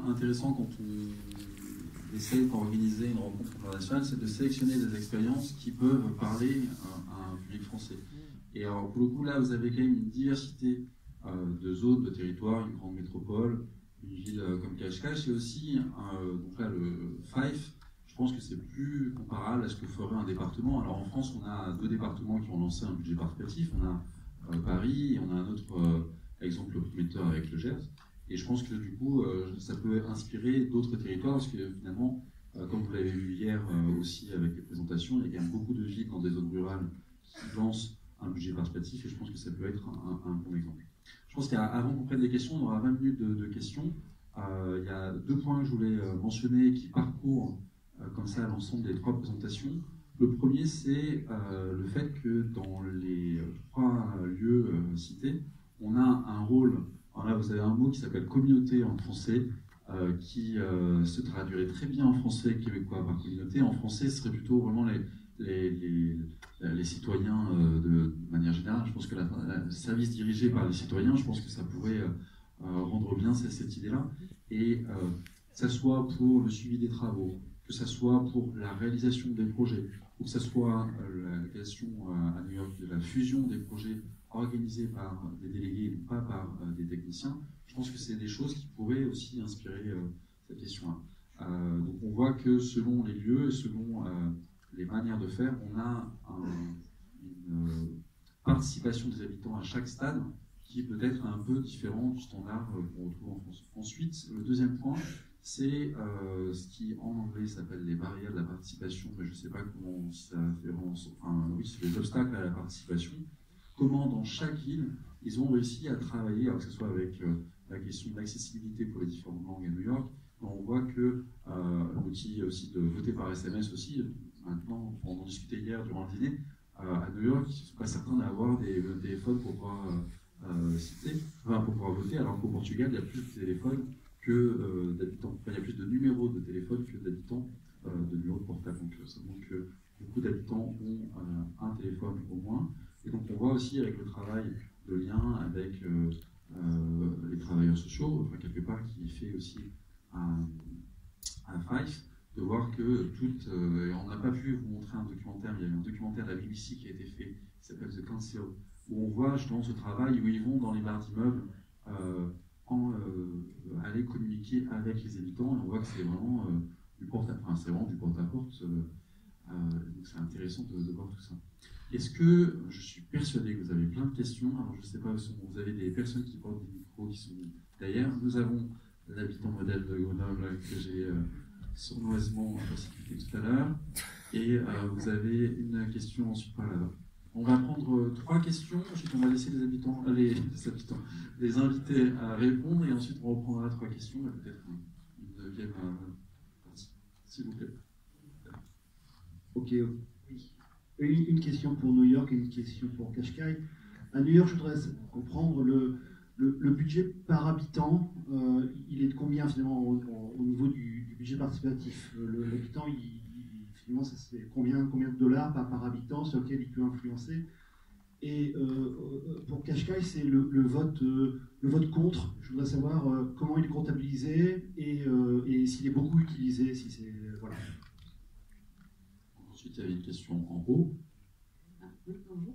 intéressant quand on essaie d'organiser une rencontre internationale, c'est de sélectionner des expériences qui peuvent parler à un public français. Et alors, pour le coup, là, vous avez quand même une diversité de zones, de territoires, une grande métropole, une ville comme Cascais, et aussi, donc là, le Fife, je pense que c'est plus comparable à ce que ferait un département. Alors en France, on a 2 départements qui ont lancé un budget participatif, on a Paris, et on a un autre exemple prometteur avec le Gers. Et je pense que du coup, ça peut inspirer d'autres territoires, parce que finalement, comme vous l'avez vu hier aussi avec les présentations, il y a quand même beaucoup de villes dans des zones rurales qui lancent un budget participatif, et je pense que ça peut être un bon exemple. Je pense qu'avant qu'on prenne des questions, on aura 20 minutes de questions. Il y a 2 points que je voulais mentionner qui parcourent comme ça l'ensemble des 3 présentations. Le premier, c'est le fait que dans les 3 lieux cités, on a un rôle. Alors là, vous avez un mot qui s'appelle communauté en français, qui se traduirait très bien en français québécois par communauté. En français, ce serait plutôt vraiment les citoyens de manière générale. Je pense que le service dirigé par les citoyens, je pense que ça pourrait rendre bien cette idée-là. Et que ce soit pour le suivi des travaux, que ce soit pour la réalisation des projets, ou que ce soit la question à New York de la fusion des projets organisés par des délégués, non pas par des techniciens, je pense que c'est des choses qui pourraient aussi inspirer cette question-là. Donc on voit que selon les lieux et selon les manières de faire, on a une participation des habitants à chaque stade qui peut être un peu différent du standard qu'on retrouve en France. Ensuite, le deuxième point, c'est ce qui en anglais s'appelle les barrières de la participation, mais je ne sais pas comment ça fait vraiment. Enfin, oui, c'est les obstacles à la participation. Comment dans chaque ville, ils ont réussi à travailler, alors que ce soit avec la question de l'accessibilité pour les différentes langues à New York. On voit que l'outil aussi de voter par SMS aussi, maintenant, on en discutait hier durant le dîner, à New York, ils ne sont pas certains d'avoir des téléphones pour pouvoir pour pouvoir voter, alors qu'au Portugal, il y a plus de téléphones que d'habitants. Enfin, il y a plus de numéros de téléphone que d'habitants de numéros de portable. Donc ça montre que beaucoup d'habitants ont un téléphone au moins. Et donc on voit aussi avec le travail de lien avec les travailleurs sociaux, enfin, quelque part qui fait aussi un Fife, de voir que et on n'a pas pu vous montrer un documentaire, mais il y a eu un documentaire de la BBC qui a été fait, qui s'appelle The Council, où on voit justement ce travail, où ils vont dans les barres d'immeubles aller communiquer avec les habitants, et on voit que c'est vraiment du porte-à-porte, donc c'est intéressant de voir tout ça. Est-ce que, je suis persuadé que vous avez plein de questions, alors je ne sais pas si vous avez des personnes qui portent des micros qui sont derrière. Nous avons l'habitant modèle de Grenoble que j'ai sournoisement cité tout à l'heure, et vous avez une question ensuite par là-bas. On va prendre 3 questions, ensuite on va laisser les invités à répondre, et ensuite on reprendra 3 questions, et peut-être une deuxième partie, s'il vous plaît. Ok, oui. Une question pour New York et une question pour Cascais. À New York, je voudrais comprendre le budget par habitant, il est de combien finalement au niveau du budget participatif? L'habitant, finalement, ça c'est combien de dollars par habitant sur lequel il peut influencer? Et pour Cascais, c'est le vote contre. Je voudrais savoir comment il est comptabilisé et s'il est beaucoup utilisé, si c'est voilà. Ensuite, il y avait une question en haut. Oui, bonjour.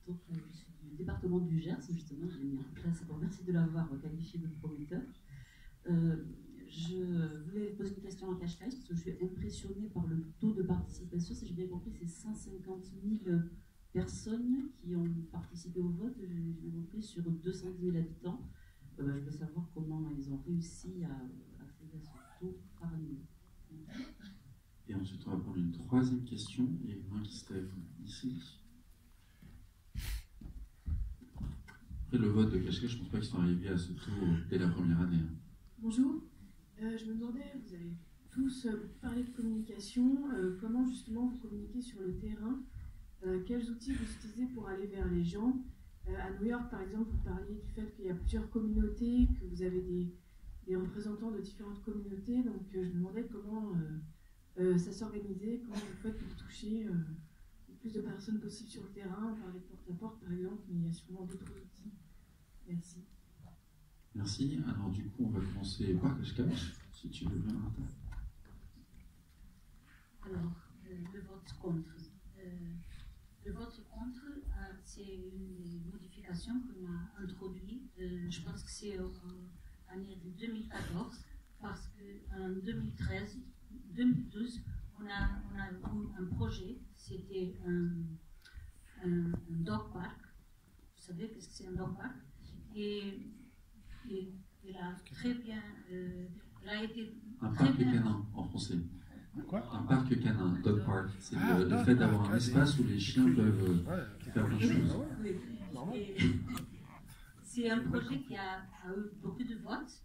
Donc, je suis du département du Gers, justement, j'ai mis en place. Bon, merci de l'avoir qualifié de prometteur. Je voulais poser une question à Cascais, parce que je suis impressionnée par le taux de participation. Si j'ai bien compris, c'est 150 000 personnes qui ont participé au vote, j'ai bien compris, sur 210 000 habitants. Je veux savoir comment ils ont réussi à accéder à ce taux par année. Et ensuite, on va prendre une 3e question. Il y a une main qui se lève ici. Après le vote de Cascais, je ne pense pas qu'ils sont arrivés à ce taux dès la première année. Bonjour. Je me demandais, vous avez tous parlé de communication. Comment justement vous communiquez sur le terrain? Quels outils vous utilisez pour aller vers les gens? À New York, par exemple, vous parliez du fait qu'il y a plusieurs communautés, que vous avez des représentants de différentes communautés. Donc je me demandais comment ça s'organisait, comment vous faites pour toucher le plus de personnes possible sur le terrain, par les porte-à-porte par exemple, mais il y a sûrement d'autres outils. Merci. Merci. Alors du coup, on va commencer par Cache-Cache, si tu veux bien, Martha. Alors, le vote contre. Le vote contre, c'est une des modifications qu'on a introduites. Je pense que c'est l'année de 2014, parce qu'en 2012, on a eu un projet, c'était un dog park. Vous savez qu'est-ce que c'est un dog park? Et il a très bien. Il a été un très parc bien. canin en français. Quoi? Un parc canin, dog park. C'est le dog fait d'avoir park, un espace où les chiens peuvent faire plein de choses. Oui. Et c'est un projet qui a eu beaucoup de votes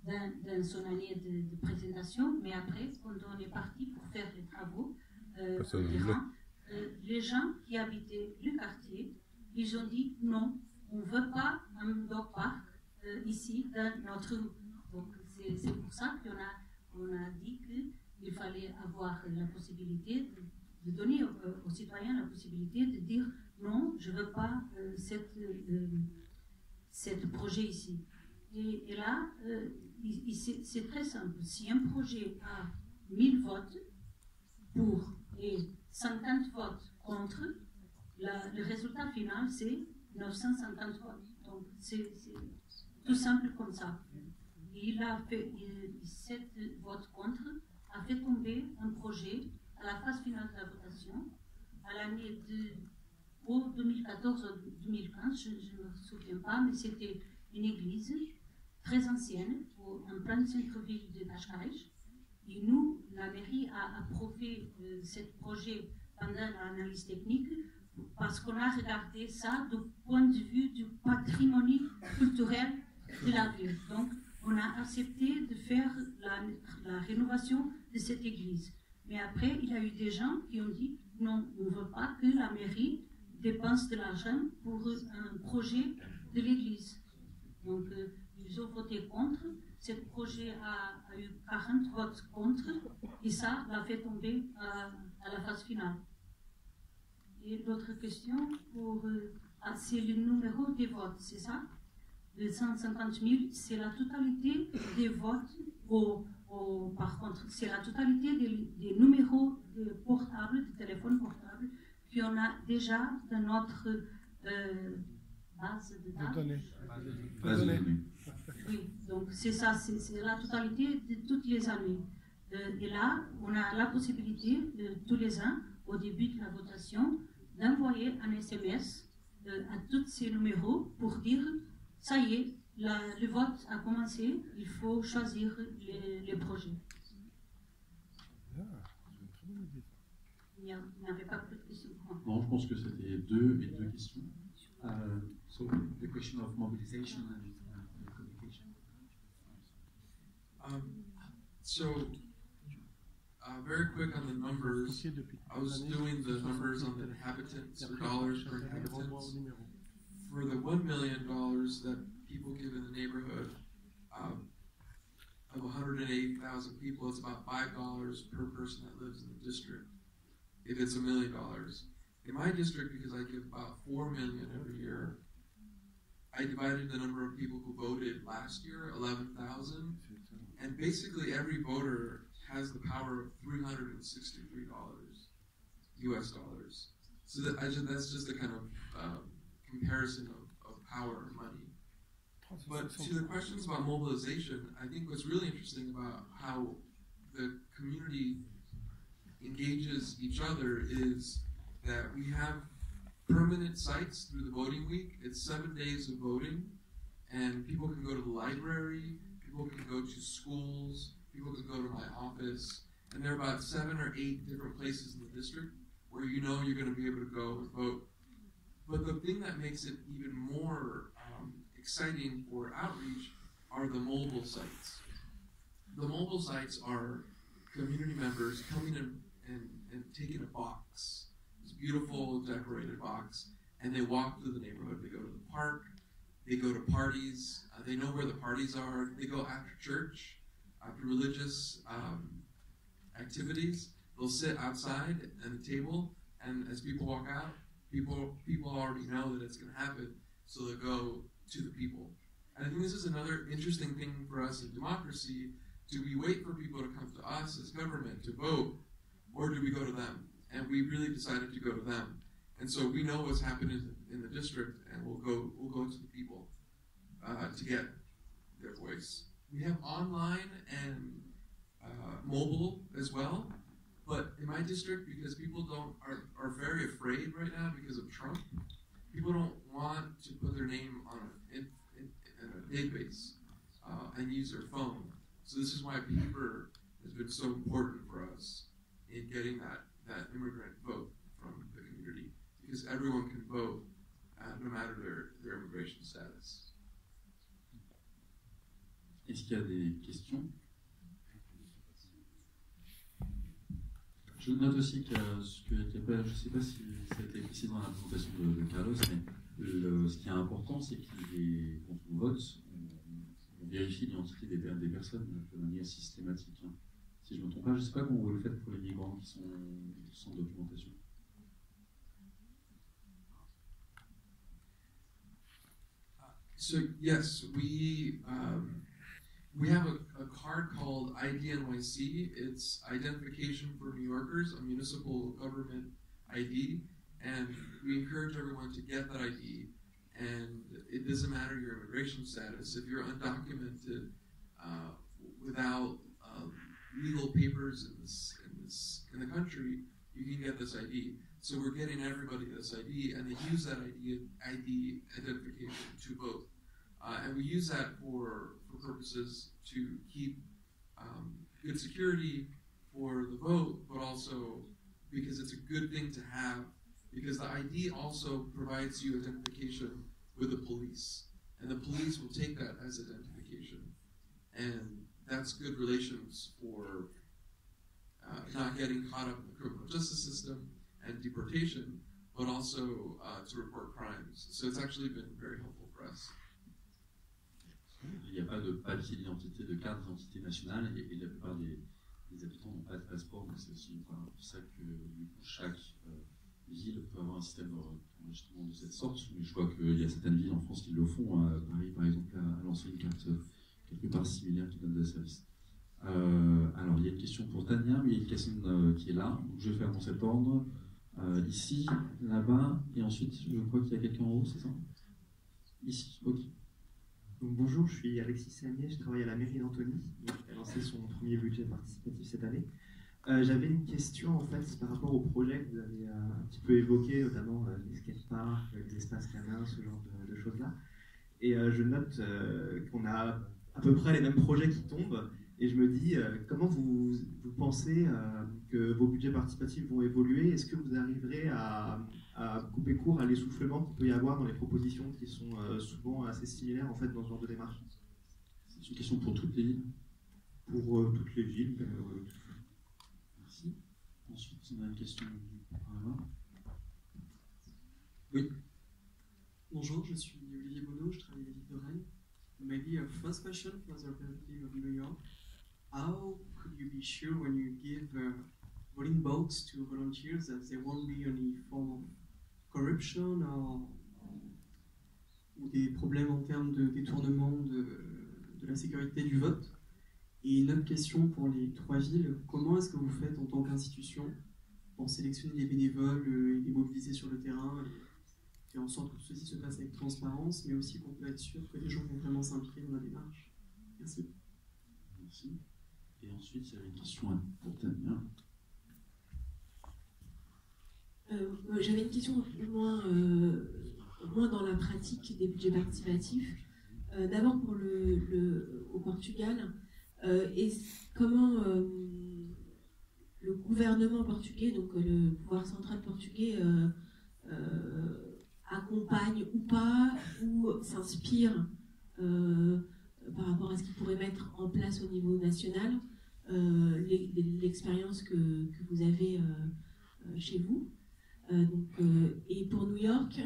dans son année de présentation, mais après, quand on est parti pour faire les travaux au terrain, les gens qui habitaient le quartier, ils ont dit non, on ne veut pas un dog park ici dans notre rue. Donc c'est pour ça qu'on a dit qu'il fallait avoir la possibilité de donner aux citoyens la possibilité de dire non, je ne veux pas ce projet ici. Et là, c'est très simple. Si un projet a 1000 votes pour et 50 votes contre, le résultat final, c'est 950 votes. Donc, c'est tout simple comme ça. Il a fait 7 votes contre, a fait tomber un projet à la phase finale de la votation, à l'année de 2014 ou 2015, je ne me souviens pas, mais c'était une église très ancienne, en plein centre-ville de Cascais. Et nous, la mairie a approuvé ce projet pendant l'analyse technique parce qu'on a regardé ça du point de vue du patrimoine culturel de la ville. Donc, on a accepté de faire la rénovation de cette église. Mais après, il y a eu des gens qui ont dit non, on ne veut pas que la mairie dépense de l'argent pour un projet de l'église. Donc, ils ont voté contre. Ce projet a eu 40 votes contre et ça l'a fait tomber à la phase finale. Et l'autre question, c'est le numéro des votes, c'est ça? De 150 000, c'est la totalité des votes, par contre, c'est la totalité des numéros de portables, de téléphones portables, qu'on a déjà dans notre base de données. Oui, donc c'est ça, c'est la totalité de toutes les années. Et là, on a la possibilité, tous les ans, au début de la votation, d'envoyer un SMS à tous ces numéros pour dire ça y est, le vote a commencé, il faut choisir les projets. Il n'y avait pas plus de questions. Non, je pense que c'était deux questions. So the question of mobilization and communication. Very quick on the numbers. I was doing the numbers on the inhabitants, or dollars per inhabitants. For the $1 million that people give in the neighborhood of 180,000 people, it's about $5 per person that lives in the district. If it's $1 million. In my district, because I give about 4 million every year, I divided the number of people who voted last year, 11,000, and basically every voter has the power of $363 US dollars. So that's just a kind of comparison of power and money. But to the questions about mobilization, I think what's really interesting about how the community engages each other is that we have permanent sites through the voting week. It's 7 days of voting, and people can go to the library, people can go to schools, people can go to my office, and there are about 7 or 8 different places in the district where you know you're going to be able to go and vote. But the thing that makes it even more exciting for outreach are the mobile sites. The mobile sites are community members coming in and taking a box, this beautiful decorated box, and they walk through the neighborhood. They go to the park, they go to parties, they know where the parties are, they go after church, after religious activities. They'll sit outside at the table, and as people walk out, people already know that it's going to happen, so they'll go to the people. And I think this is another interesting thing for us in democracy. Do we wait for people to come to us as government to vote, or do we go to them? And we really decided to go to them. And so we know what's happening in the district, and we'll go to the people to get their voice. We have online and mobile as well, but in my district, because people are very afraid right now because of Trump, people don't want to put their name on in a database and use their phone. So this is why paper has been so important for us in getting that immigrant vote from the community, because everyone can vote no matter their immigration status. Est-ce qu'il y a des questions? Je note aussi qu'il y a, je ne sais pas si ça a été précisé dans la présentation de Carlos, mais ce qui est important, c'est quand on vote, on vérifie l'identité des personnes de manière systématique. Hein. Si je ne me trompe pas, je ne sais pas comment vous le faites pour les migrants qui sont sans documentation. So yes, we have a card called IDNYC. It's Identification for New Yorkers, a municipal government ID, and we encourage everyone to get that ID. And it doesn't matter your immigration status. If you're undocumented, without legal papers in the country, you can get this ID. So we're getting everybody this ID, and they use that ID identification to vote. And we use that for purposes to keep good security for the vote, but also because it's a good thing to have, because the ID also provides you identification with the police. And the police will take that as identification. And that's good relations for not getting caught up in the criminal justice system and deportation, but also to report crimes. So it's actually been very helpful for us. Il n'y a pas de papier d'identité, de carte d'identité nationale, et la plupart des habitants n'ont pas de passeport, donc c'est aussi pour ça que chaque ville peut avoir un système d'enregistrement de cette sorte. Mais je vois qu'il y a certaines villes en France qui le font. Paris, par exemple, a lancé une carte quelque part similaire qui donne des services. Alors, il y a une question pour Tania, mais il y a une question qui est là. Donc, je vais faire dans cet ordre. Ici, là-bas, et ensuite, je crois qu'il y a quelqu'un en haut, c'est ça? Ici, ok. Donc, bonjour, je suis Alexis Sagnier, je travaille à la mairie d'Antony, qui a lancé son premier budget participatif cette année. J'avais une question en fait par rapport au projet que vous avez un petit peu évoqué, notamment les skateparks, les espaces canins, ce genre de choses-là. Et je note qu'on a à peu près les mêmes projets qui tombent, et je me dis comment vous pensez que vos budgets participatifs vont évoluer? Est-ce que vous arriverez à couper court à l'essoufflement qu'il peut y avoir dans les propositions qui sont souvent assez similaires en fait dans ce genre de démarche? C'est une question pour toutes les villes? Pour toutes les villes. Merci. Ensuite, on a une question par là. Oui. Bonjour, je suis Olivier Bonneau, je travaille à la ville de Rennes. Maybe a first question for the representative of New York. How could you be sure when you give voting votes to volunteers that there won't be any form of corruption ou des problèmes en termes de détournement de la sécurité du vote? Et une autre question pour les trois villes, comment est-ce que vous faites en tant qu'institution pour sélectionner les bénévoles et les mobiliser sur le terrain, et faire en sorte que ceci se passe avec transparence, mais aussi qu'on peut être sûr que les gens vont vraiment s'impliquer dans la démarche? Merci. Merci. Et ensuite, il y avait une question pour Tania. J'avais une question moins dans la pratique des budgets participatifs. D'abord pour au Portugal, comment le gouvernement portugais, donc le pouvoir central portugais, accompagne ou pas, ou s'inspire par rapport à ce qu'il pourrait mettre en place au niveau national, l'expérience que vous avez chez vous. Et pour New York,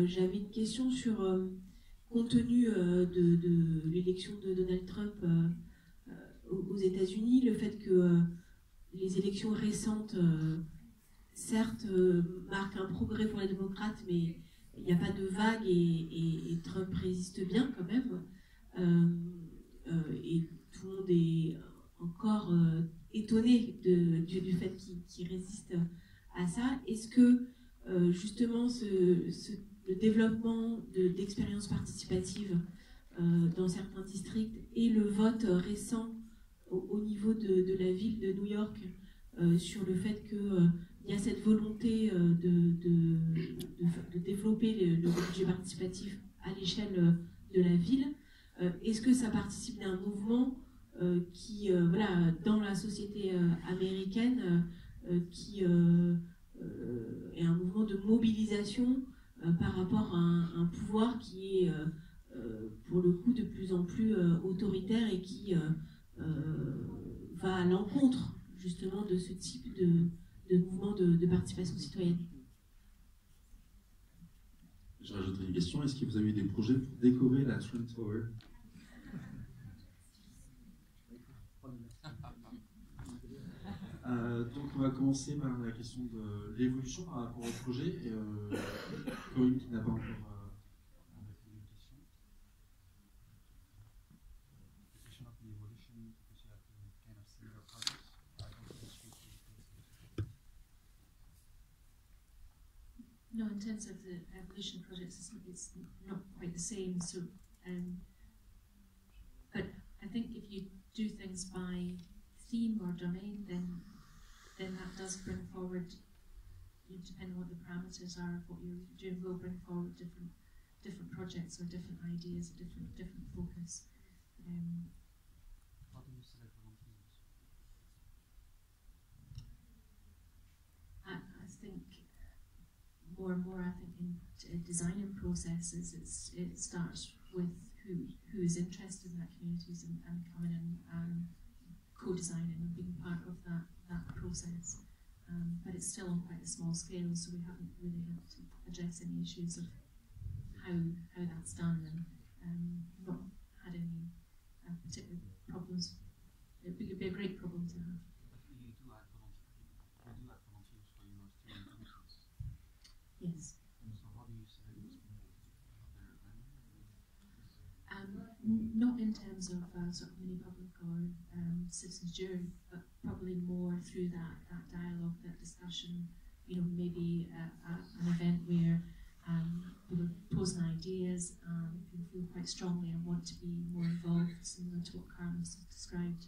j'avais une question sur, compte tenu de l'élection de Donald Trump aux États-Unis, le fait que les élections récentes, certes, marquent un progrès pour les démocrates, mais il n'y a pas de vague et Trump résiste bien quand même. Et tout le monde est encore étonné du fait qu'il résiste à ça. Est-ce que justement le développement d'expériences participatives dans certains districts et le vote récent au niveau de la ville de New York sur le fait qu'il y a cette volonté de développer le budget participatif à l'échelle de la ville, est-ce que ça participe d'un mouvement qui, voilà, dans la société américaine, qui est un mouvement de mobilisation par rapport à un pouvoir qui est pour le coup de plus en plus autoritaire et qui va à l'encontre justement de ce type de mouvement de participation citoyenne. Je rajouterai une question. Est-ce que vous avez eu des projets pour décorer la Trump Tower? Donc on va commencer par la question de l'évolution par rapport au projet. Et Corinne qui n'a pas encore une question. No, in terms of the evolution projects, it's not quite the same. So, but I think if you do things by theme or domain, then that does bring forward, depending on what the parameters are of what you're doing, will bring forward different projects or different ideas, or different focus. How do you select volunteers? I think more and more, I think in designing processes, it starts with who is interested in that communities and coming in and co-designing and being part of that process. But it's still on quite a small scale, so we haven't really had to address any issues of how that's done and not had any particular problems. It would be a great problem to have. But you do add volunteers for university and commissions. Yes. So how do you select those people? Not in terms of sort of mini public or citizens jury, but probably more through that dialogue, that discussion. You know, maybe an event where people are posing ideas, people feel quite strongly and want to be more involved, similar to what Carlos has described.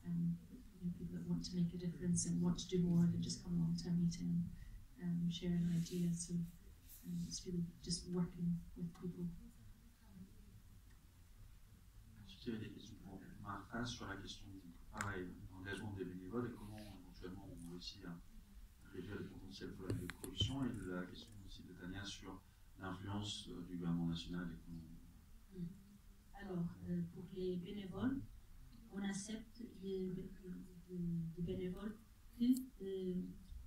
You know, people that want to make a difference and want to do more than just come along to a meeting and share an idea. So it's really just working with people. Est-ce qu'il y avait des questions pour Martha sur la question pareil, de l'engagement des bénévoles et comment éventuellement on réussit à réduire les potentiels problèmes de corruption, et de la question aussi de Tania sur l'influence du gouvernement national et comment... Alors, pour les bénévoles, on accepte les bénévoles que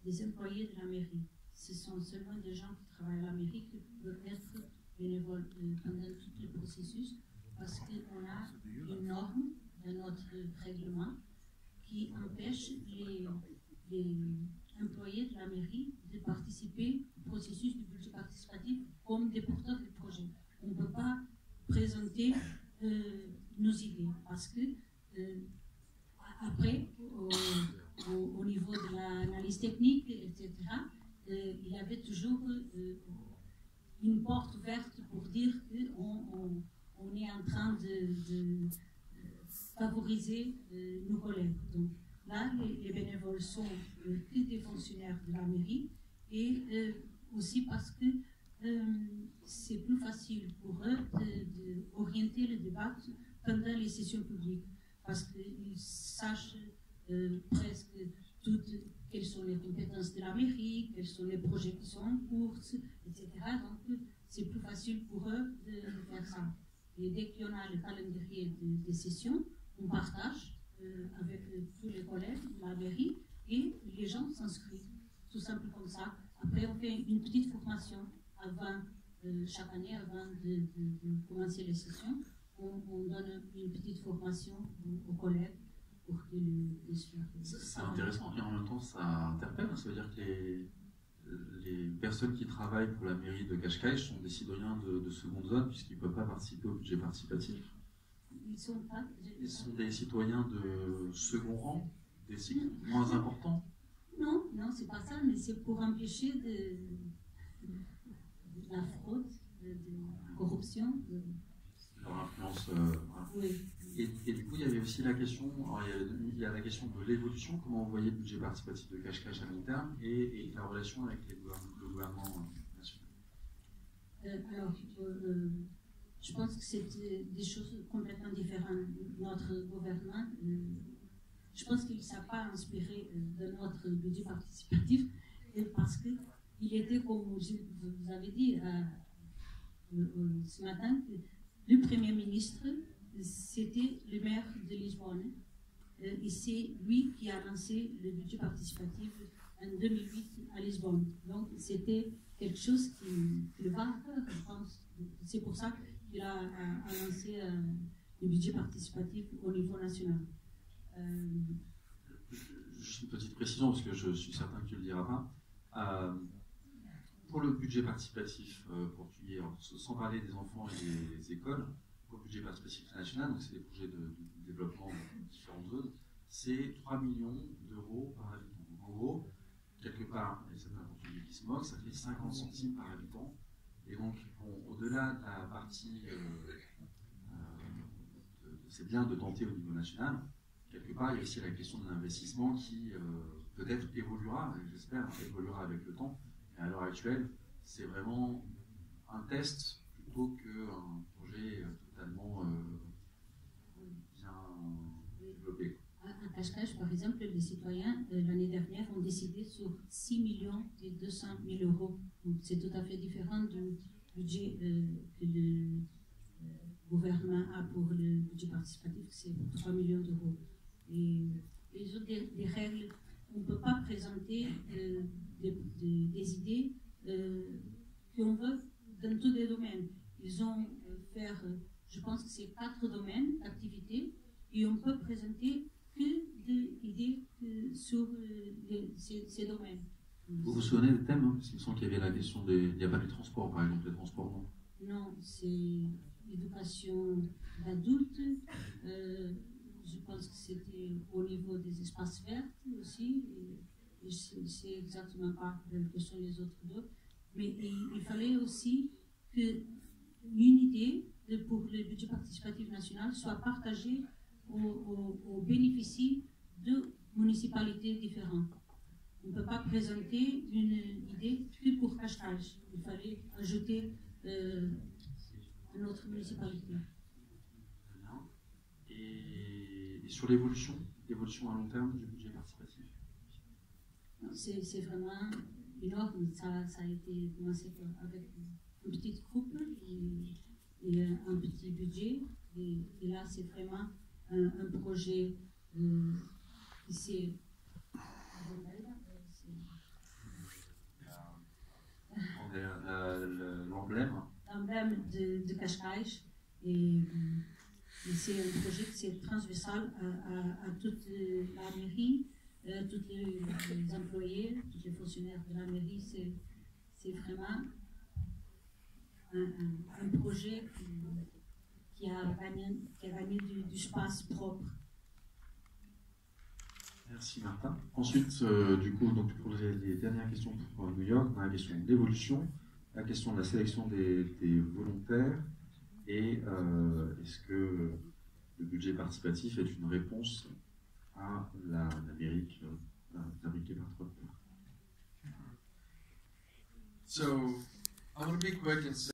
des employés de la mairie. Ce sont seulement des gens qui travaillent à la mairie qui peuvent être bénévoles pendant tout le processus, parce qu'on a une norme dans notre règlement qui empêche les employés de la mairie de participer au processus du budget participatif comme des porteurs de projet. On ne peut pas présenter nos idées parce que après, au niveau de l'analyse technique, etc., il y avait toujours une porte ouverte pour dire qu'on est en train de favoriser nos collègues. Donc là, les bénévoles sont que des fonctionnaires de la mairie, et aussi parce que c'est plus facile pour eux d'orienter le débat pendant les sessions publiques, parce qu'ils sachent presque toutes quelles sont les compétences de la mairie, quels sont les projets qui sont en cours, etc. Donc c'est plus facile pour eux de faire ça. Et dès qu'il y en a le calendrier des sessions, on partage avec tous les collègues de la mairie et les gens s'inscrivent, tout simple comme ça. Après, on fait une petite formation avant, chaque année, avant de commencer les sessions. On donne une petite formation aux collègues pour qu'ils les suivent. C'est intéressant, et en même temps ça interpelle, ça veut dire que les personnes qui travaillent pour la mairie de Cascais sont des citoyens de seconde zone, puisqu'ils ne peuvent pas participer au budget participatif. Ils sont pas. Ils sont des citoyens de second rang, des cycles moins importants. Non, non, c'est pas ça, mais c'est pour empêcher de la fraude, de la corruption. Leur influence. Voilà. Oui. Et du coup, il y avait aussi la question, alors il y a la question de l'évolution, comment vous voyez le budget participatif de Cascais à long terme, et la relation avec le gouvernement national. Alors, je pense que c'est des choses complètement différentes. Notre gouvernement, je pense qu'il ne s'est pas inspiré de notre budget participatif, parce qu'il était, comme vous avez dit ce matin, le Premier ministre, c'était le maire de Lisbonne. Et c'est lui qui a lancé le budget participatif en 2008 à Lisbonne. Donc c'était quelque chose qui le va à cœur, je pense. C'est pour ça qu'il a lancé le budget participatif au niveau national. Juste une petite précision, parce que je suis certain que tu ne le diras pas. Pour le budget participatif portugais, sans parler des enfants et des écoles, pour le budget participatif national, donc c'est des projets de développement dans différentes zones, c'est 3 millions d'euros par habitant. Donc en gros, quelque part, et certains portugais qui se moquent, ça fait 50 centimes par habitant. Et donc, au-delà de la partie, c'est bien de tenter au niveau national, quelque part, il y a aussi la question de l'investissement qui peut-être évoluera, j'espère, évoluera avec le temps. Et à l'heure actuelle, c'est vraiment un test plutôt qu'un projet totalement bien développé. À Cascais, par exemple, les citoyens, l'année dernière, ont décidé sur 6 millions et 200 000 euros. C'est tout à fait différent du budget que le gouvernement a pour le budget participatif, c'est 3 millions d'euros. Et les autres des règles, on ne peut pas présenter des idées qu'on veut dans tous les domaines. Ils ont faire, je pense que c'est 4 domaines d'activité, et on peut présenter que des idées sur ces domaines. Vous vous souvenez des thèmes, parce qu'il me semble qu'il y avait la question des... Il n'y a pas de transport, par exemple, les transports, non? Non, c'est l'éducation d'adultes. Je pense que c'était au niveau des espaces verts aussi. Et je ne sais exactement pas quelles sont les autres deux. Mais il fallait aussi qu'une idée pour le budget participatif national soit partagée aux bénéficiaires de municipalités différentes. On ne peut pas présenter une idée que pour Cascais. Il fallait ajouter une autre municipalité. Et sur l'évolution à long terme du budget participatif? C'est vraiment énorme. Ça a été commencé avec une petite groupe et un petit budget. Et là, c'est vraiment un projet qui s'est... L'emblème de Cascais, et c'est un projet qui est transversal à toute la mairie, tous les employés, tous les fonctionnaires de la mairie. C'est vraiment un projet qui a gagné du espace propre. Merci Martha. Ensuite, du coup, donc, pour les dernières questions pour New York, on a la question de l'évolution, la question de la sélection des volontaires, et est-ce que le budget participatif est une réponse à l'Amérique fabriquée par Trump? So, I want to be quick and say